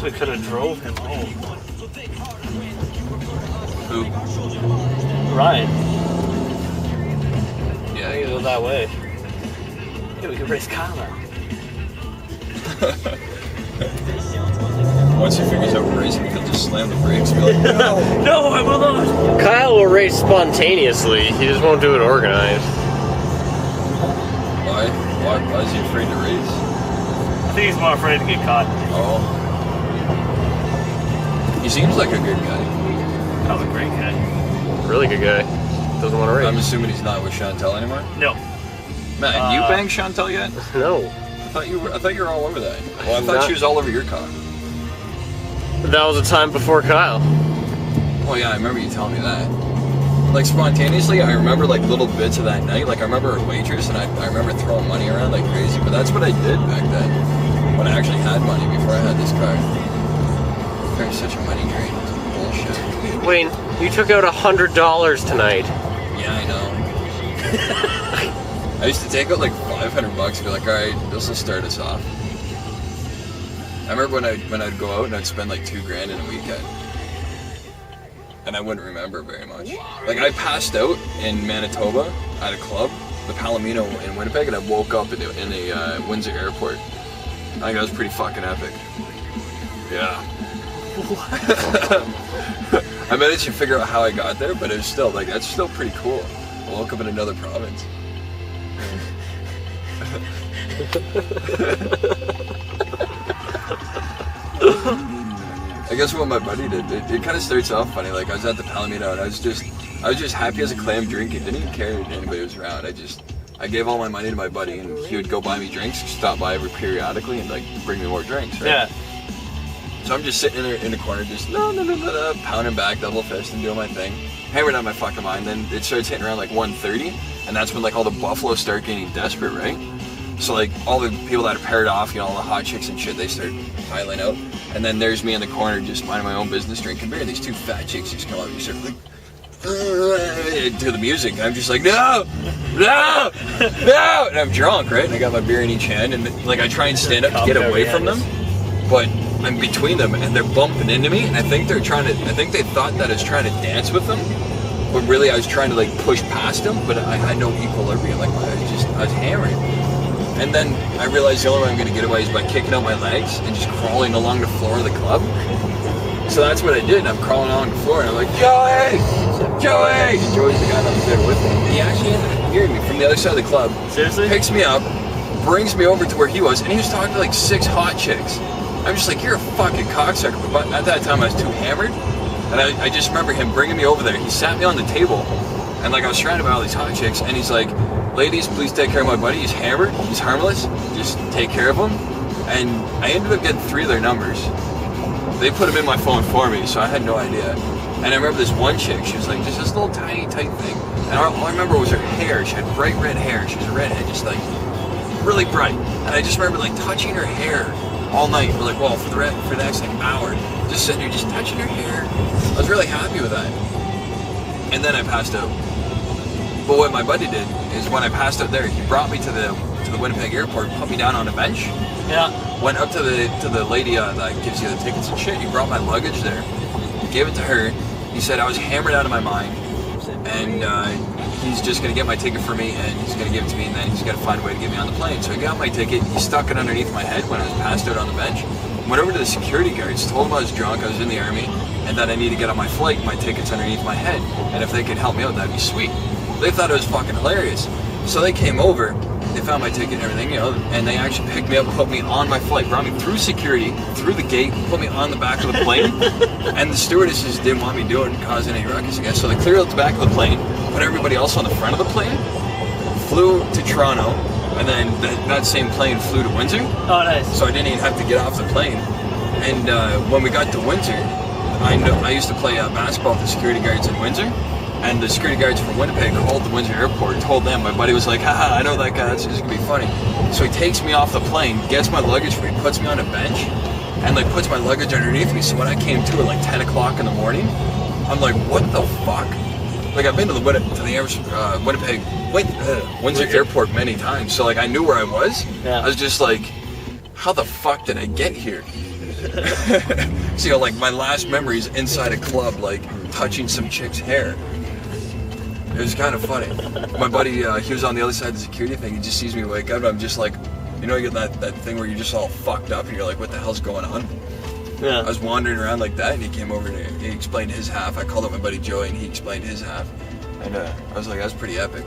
we could have drove him home. Who? Ryan. Yeah, I can go that way. Yeah, we could race Kyle now. Once he figures out racing, he'll just slam the brakes and be like, no! No, I will not! Kyle will race spontaneously. He just won't do it organized. Why? Why is he afraid to race? I think he's more afraid to get caught. Oh. He seems like a good guy. Kyle's a great guy. Really good guy. Doesn't want to race. I'm assuming he's not with Chantel anymore? No. Man, you banged Chantel yet? No. I thought you were all over that. Well, I thought she was all over your cock. That was a time before Kyle. Oh yeah, I remember you telling me that. Like spontaneously, I remember like little bits of that night. Like I remember a waitress, and I remember throwing money around like crazy. But that's what I did back then, when I actually had money before I had this car. There's such a money drain. It's bullshit. Wayne, you took out $100 tonight. Yeah, I know. I used to take out like $500 and be like, all right, this will start us off. I remember when I'd go out and I'd spend like $2,000 in a weekend, and I wouldn't remember very much. Like I passed out in Manitoba at a club, the Palomino in Winnipeg, and I woke up in a Windsor airport. I think that was pretty fucking epic. Yeah. I managed to figure out how I got there, but it was still like that's still pretty cool. I woke up in another province. I guess what my buddy did, it kind of starts off funny. Like I was at the Palomino and I was just happy as a clam drinking. Didn't even care if anybody was around. I gave all my money to my buddy and he would go buy me drinks, stop by every periodically and like bring me more drinks, right? Yeah. So I'm just sitting in the corner, just pounding back, double fist and doing my thing. Hammered out my fucking mind. Then it starts hitting around like 1:30, and that's when like all the buffaloes start getting desperate, right? So like all the people that are paired off, you know, all the hot chicks and shit, they start piling out. And then there's me in the corner just minding my own business, drinking beer, and these two fat chicks just come up and you start like to the music. And I'm just like, no! And I'm drunk, right? And I got my beer in each hand, and like I try and stand up to get away from them, but I'm between them and they're bumping into me, and I think they thought that I was trying to dance with them, but really I was trying to like push past them, but I had no equilibrium. Like I was hammered. And then I realized the only way I'm going to get away is by kicking out my legs and just crawling along the floor of the club. So that's what I did, and I'm crawling along the floor, and I'm like, Joey! And Joey's the guy that was there with me. He actually ended up hearing me from the other side of the club. Seriously? Picks me up, brings me over to where he was, and he was talking to like 6 hot chicks. I'm just like, you're a fucking cocksucker. But at that time, I was too hammered, and I just remember him bringing me over there. He sat me on the table, and like I was surrounded by all these hot chicks, and he's like, ladies, please take care of my buddy. He's hammered. He's harmless. Just take care of him. And I ended up getting 3 of their numbers. They put them in my phone for me, so I had no idea. And I remember this one chick. She was like just this little tiny, tight thing. And all I remember was her hair. She had bright red hair. She was a redhead, just like really bright. And I just remember like touching her hair all night. We're like, well, for the next like hour, just sitting there, just touching her hair. I was really happy with that. And then I passed out. But what my buddy did is when I passed out there, he brought me to the Winnipeg airport, put me down on a bench. Yeah. Went up to the lady that gives you the tickets and shit. He brought my luggage there, gave it to her. He said I was hammered out of my mind, and he's just gonna get my ticket for me, and he's gonna give it to me, and then he's gonna find a way to get me on the plane. So he got my ticket. He stuck it underneath my head when I was passed out on the bench. Went over to the security guards, told them I was drunk, I was in the army, and that I need to get on my flight. My ticket's underneath my head, and if they could help me out, that'd be sweet. They thought it was fucking hilarious. So they came over, they found my ticket and everything, you know, and they actually picked me up, put me on my flight, brought me through security, through the gate, put me on the back of the plane, and the stewardesses didn't want me to do it and cause any ruckus, I guess. So they cleared out the back of the plane, put everybody else on the front of the plane, flew to Toronto, and then that same plane flew to Windsor. Oh, nice. So I didn't even have to get off the plane. And when we got to Windsor, I used to play basketball with the security guards in Windsor. And the security guards from Winnipeg called the Windsor airport and told them. My buddy was like, haha, I know that guy, this is gonna be funny. So he takes me off the plane, gets my luggage for me, puts me on a bench, and like puts my luggage underneath me. So when I came to at like 10 o'clock in the morning, I'm like, what the fuck? Like I've been to the Windsor airport many times, so like I knew where I was. Yeah. I was just like, how the fuck did I get here? So, you know, like, my last memory is inside a club, like, touching some chick's hair. It was kind of funny. My buddy, he was on the other side of the security thing. He just sees me wake up, and I'm just like, you know, you get that thing where you're just all fucked up, and you're like, what the hell's going on? Yeah. I was wandering around like that, and he came over and he explained his half. I called up my buddy Joey, and he explained his half. And I was like, that's pretty epic.